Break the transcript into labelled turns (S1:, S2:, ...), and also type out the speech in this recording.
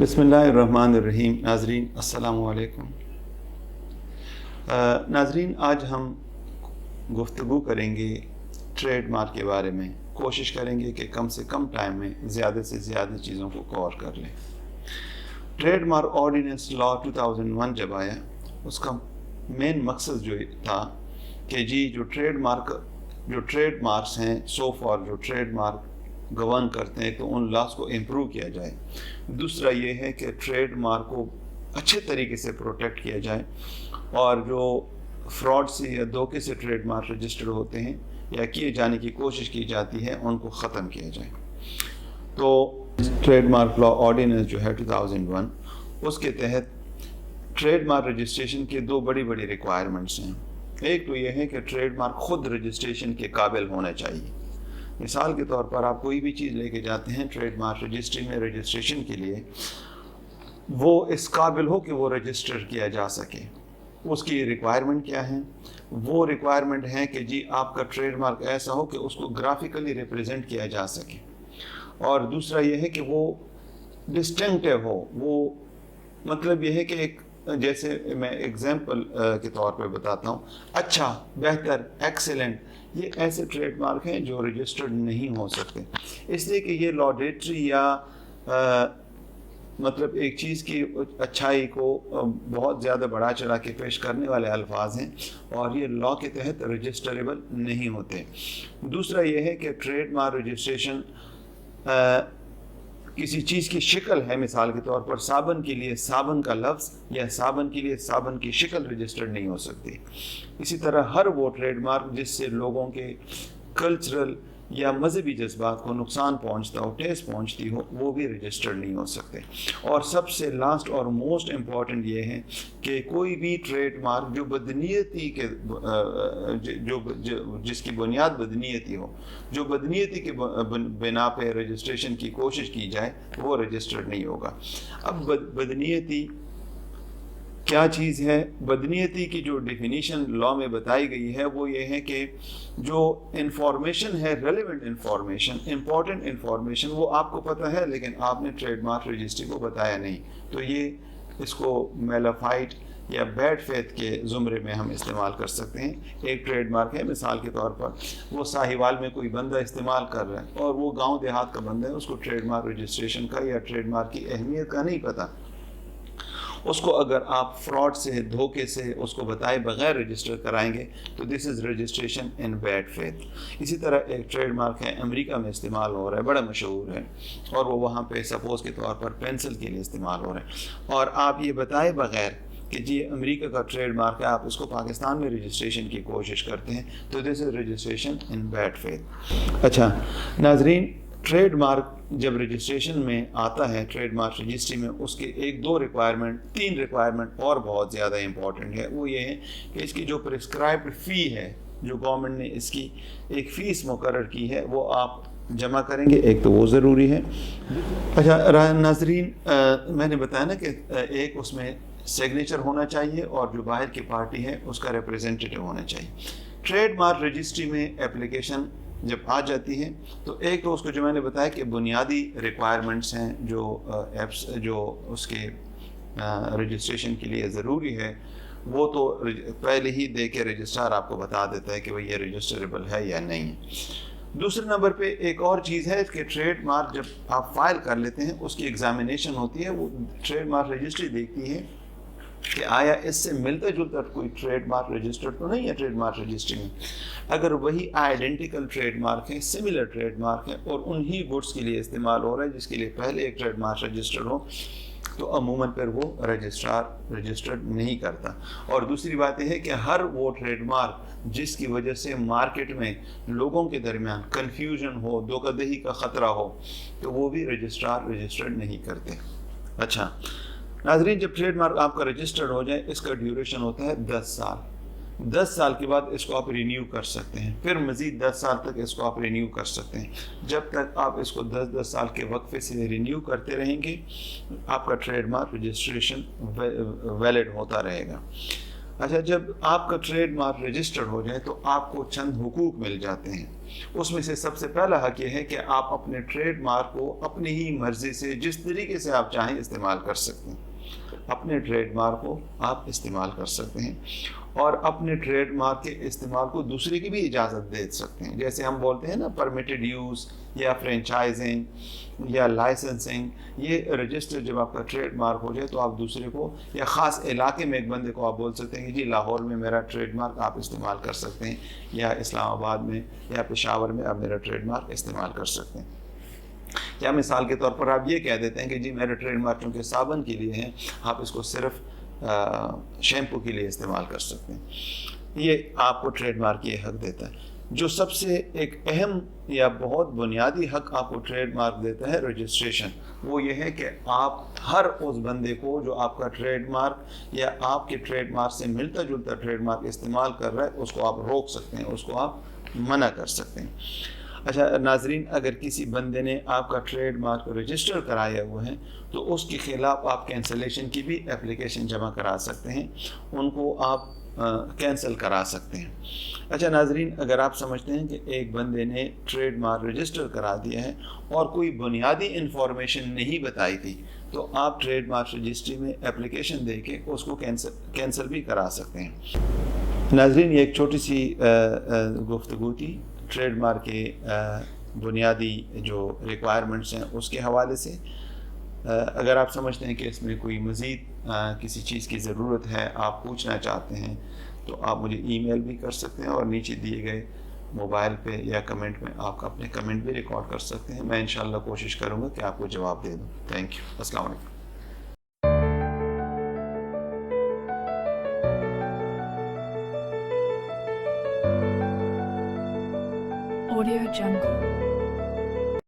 S1: بسم اللہ الرحمن الرحیم۔ ناظرین السلام علیکم۔ ناظرین، آج ہم گفتگو کریں گے ٹریڈ مارک کے بارے میں۔ کوشش کریں گے کہ کم سے کم ٹائم میں زیادہ سے زیادہ چیزوں کو کور کر لیں۔ ٹریڈ مارک آرڈیننس لا 2001 جب آیا، اس کا مین مقصد جو تھا کہ جو ٹریڈ مارکس ہیں سو فار، جو ٹریڈ مارک گورن کرتے ہیں، تو ان لاس کو امپروو کیا جائے۔ دوسرا یہ ہے کہ ٹریڈ مارک کو اچھے طریقے سے پروٹیکٹ کیا جائے، اور جو فراڈ سے یا دھوکے سے ٹریڈ مارک رجسٹرڈ ہوتے ہیں یا کیے جانے کی کوشش کی جاتی ہے، ان کو ختم کیا جائے۔ تو ٹریڈ مارک لا آرڈیننس جو ہے 2001، اس کے تحت ٹریڈ مارک رجسٹریشن کے دو بڑی ریکوائرمنٹس ہیں۔ ایک تو یہ ہے کہ ٹریڈ مارک خود رجسٹریشن کے قابل ہونا چاہیے۔ مثال کے طور پر آپ کوئی بھی چیز لے کے جاتے ہیں ٹریڈ مارک رجسٹری میں رجسٹریشن کے لیے، وہ اس قابل ہو کہ وہ رجسٹر کیا جا سکے۔ اس کی ریکوائرمنٹ کیا ہے؟ وہ ریکوائرمنٹ ہے کہ آپ کا ٹریڈ مارک ایسا ہو کہ اس کو گرافیکلی ریپریزنٹ کیا جا سکے، اور دوسرا یہ ہے کہ وہ ڈسٹنکٹیو ہو۔ وہ مطلب یہ ہے کہ ایک، جیسے میں ایگزامپل کے طور پہ بتاتا ہوں، اچھا، بہتر، ایکسیلنٹ، یہ ایسے ٹریڈ مارک ہیں جو رجسٹرڈ نہیں ہو سکتے، اس لیے کہ یہ لاڈیٹری یا مطلب ایک چیز کی اچھائی کو بہت زیادہ بڑھا چڑھا کے پیش کرنے والے الفاظ ہیں، اور یہ لا کے تحت رجسٹریبل نہیں ہوتے۔ دوسرا یہ ہے کہ ٹریڈ مارک رجسٹریشن کسی چیز کی شکل ہے، مثال کے طور پر صابن کے لیے صابن کا لفظ یا صابن کے لیے صابن کی شکل رجسٹرڈ نہیں ہو سکتی۔ اسی طرح ہر وہ ٹریڈ مارک جس سے لوگوں کے کلچرل یا مذہبی جذبات کو نقصان پہنچتا ہو، ٹھیس پہنچتی ہو، وہ بھی رجسٹرڈ نہیں ہو سکتے۔ اور سب سے لاسٹ اور موسٹ امپورٹنٹ یہ ہے کہ کوئی بھی ٹریڈ مارک جو بدنیتی کے جس کی بنیاد بدنیتی ہو، جو بدنیتی کے بنا پہ رجسٹریشن کی کوشش کی جائے، وہ رجسٹرڈ نہیں ہوگا۔ اب بدنیتی کیا چیز ہے؟ بدنیتی کی جو ڈیفینیشن لا میں بتائی گئی ہے وہ یہ ہے کہ جو انفارمیشن ہے، ریلیونٹ انفارمیشن، امپورٹنٹ انفارمیشن، وہ آپ کو پتہ ہے لیکن آپ نے ٹریڈ مارک رجسٹری کو بتایا نہیں، تو یہ اس کو میلافائٹ یا بیڈ فیتھ کے زمرے میں ہم استعمال کر سکتے ہیں۔ ایک ٹریڈ مارک ہے، مثال کے طور پر وہ ساہیوال میں کوئی بندہ استعمال کر رہا ہے اور وہ گاؤں دیہات کا بندہ ہے، اس کو ٹریڈ مارک رجسٹریشن کا یا ٹریڈ مارک کی اہمیت کا نہیں پتہ، اس کو اگر آپ فراڈ سے، دھوکے سے اس کو بتائے بغیر رجسٹر کرائیں گے تو دس از رجسٹریشن ان بیڈ فیتھ۔ اسی طرح ایک ٹریڈ مارک ہے، امریکہ میں استعمال ہو رہا ہے، بڑا مشہور ہے، اور وہ وہاں پہ سپوز کے طور پر پینسل کے لیے استعمال ہو رہا ہے، اور آپ یہ بتائے بغیر کہ یہ امریکہ کا ٹریڈ مارک ہے، آپ اس کو پاکستان میں رجسٹریشن کی کوشش کرتے ہیں، تو دس از رجسٹریشن ان بیڈ فیتھ۔ اچھا ناظرین، ٹریڈ مارک جب رجسٹریشن میں آتا ہے، ٹریڈ مارک رجسٹری میں، اس کے تین ریکوائرمنٹ اور بہت زیادہ امپورٹنٹ ہے۔ وہ یہ ہے کہ اس کی جو پرسکرائبڈ فی ہے، جو گورنمنٹ نے اس کی ایک فیس مقرر کی ہے، وہ آپ جمع کریں گے، ایک تو وہ ضروری ہے۔ اچھا ناظرین، میں نے بتایا نا کہ ایک اس میں سگنیچر ہونا چاہیے، اور جو باہر کی پارٹی ہے اس کا ریپریزنٹیٹیو ہونا چاہیے۔ ٹریڈ مارک رجسٹری میں اپلیکیشن جب آ جاتی ہے تو ایک تو اس کو جو میں نے بتایا کہ بنیادی ریکوائرمنٹس ہیں جو اس کے رجسٹریشن کے لیے ضروری ہے، وہ تو پہلے ہی دے کے رجسٹرار آپ کو بتا دیتا ہے کہ وہ یہ رجسٹریبل ہے یا نہیں ہے۔ دوسرے نمبر پہ ایک اور چیز ہے کہ ٹریڈ مارک جب آپ فائل کر لیتے ہیں، اس کی ایگزامینیشن ہوتی ہے، وہ ٹریڈ مارک رجسٹری دیکھتی ہے کہ آیا اس سے ملتا جلتا کوئی ٹریڈ مارک رجسٹرڈ تو نہیں ہے ٹریڈ مارک رجسٹری میں۔ اگر وہی آئیڈینٹیکل ٹریڈ مارک ہے، سملر ٹریڈ مارک ہے، اور انہی گڈس کے لیے استعمال ہو رہا ہے جس کے لیے پہلے ایک ٹریڈ مارک رجسٹرڈ ہو، تو عموماً پھر وہ رجسٹرار رجسٹرڈ نہیں کرتا۔ اور دوسری بات یہ ہے کہ ہر وہ ٹریڈ مارک جس کی وجہ سے مارکیٹ میں لوگوں کے درمیان کنفیوژن ہو، دھوکہ دہی کا خطرہ ہو، تو وہ بھی رجسٹرار رجسٹرڈ نہیں کرتے۔ اچھا ناظرین، جب ٹریڈ مارک آپ کا رجسٹرڈ ہو جائے، اس کا ڈیوریشن ہوتا ہے 10 سال۔ 10 سال کے بعد اس کو آپ رینیو کر سکتے ہیں، پھر مزید 10 سال تک اس کو آپ رینیو کر سکتے ہیں۔ جب تک آپ اس کو 10 سال کے وقفے سے رینیو کرتے رہیں گے، آپ کا ٹریڈ مارک رجسٹریشن ویلڈ ہوتا رہے گا۔ اچھا، جب آپ کا ٹریڈ مارک رجسٹرڈ ہو جائے تو آپ کو چند حقوق مل جاتے ہیں. اس میں سے سب سے پہلا حق یہ ہے کہ آپ اپنے ٹریڈ مارک کو اپنی ہی مرضی سے جس طریقے سے آپ چاہیں استعمال کر سکتے ہیں. اپنے ٹریڈ مارک کو آپ استعمال کر سکتے ہیں اور اپنے ٹریڈ مارک کے استعمال کو دوسرے کی بھی اجازت دے سکتے ہیں. جیسے ہم بولتے ہیں نا پرمیٹڈ یوز یا فرینچائزنگ یا لائسنسنگ. یہ رجسٹر جب آپ کا ٹریڈ مارک ہو جائے تو آپ دوسرے کو یا خاص علاقے میں ایک بندے کو آپ بول سکتے ہیں کہ جی لاہور میں میرا ٹریڈ مارک آپ استعمال کر سکتے ہیں، یا اسلام آباد میں یا پشاور میں آپ میرا ٹریڈ مارک استعمال کر سکتے ہیں. یا مثال کے طور پر آپ یہ کہہ دیتے ہیں کہ جی میرا ٹریڈ مارک چونکہ صابن کے لیے ہیں، آپ اس کو صرف شیمپو کے لیے استعمال کر سکتے ہیں. یہ آپ کو ٹریڈ مارک یہ حق دیتا ہے. جو سب سے ایک اہم یا بہت بنیادی حق آپ کو ٹریڈ مارک دیتا ہے رجسٹریشن، وہ یہ ہے کہ آپ ہر اس بندے کو جو آپ کا ٹریڈ مارک یا آپ کے ٹریڈ مارک سے ملتا جلتا ٹریڈ مارک استعمال کر رہا ہے اس کو آپ روک سکتے ہیں، اس کو آپ منع کر سکتے ہیں. اچھا ناظرین، اگر کسی بندے نے آپ کا ٹریڈ مارک رجسٹر کرایا ہوا ہے تو اس کے خلاف آپ کینسلیشن کی بھی اپلیکیشن جمع کرا سکتے ہیں، ان کو آپ کینسل کرا سکتے ہیں. اچھا ناظرین، اگر آپ سمجھتے ہیں کہ ایک بندے نے ٹریڈ مارک رجسٹر کرا دیا ہے اور کوئی بنیادی انفارمیشن نہیں بتائی تھی تو آپ ٹریڈ مارک رجسٹری میں اپلیکیشن دے کے اس کو کینسل بھی کرا سکتے ہیں. ناظرین، یہ ایک چھوٹی سی گفتگو تھی ٹریڈ مارک کے بنیادی جو ریکوائرمنٹس ہیں اس کے حوالے سے. اگر آپ سمجھتے ہیں کہ اس میں کوئی مزید کسی چیز کی ضرورت ہے، آپ پوچھنا چاہتے ہیں، تو آپ مجھے ای میل بھی کر سکتے ہیں اور نیچے دیے گئے موبائل پہ یا کمنٹ میں آپ اپنے کمنٹ بھی ریکارڈ کر سکتے ہیں. میں انشاءاللہ کوشش کروں گا کہ آپ کو جواب دے دوں. Thank you. السلام علیکم.
S2: Audio Jungle.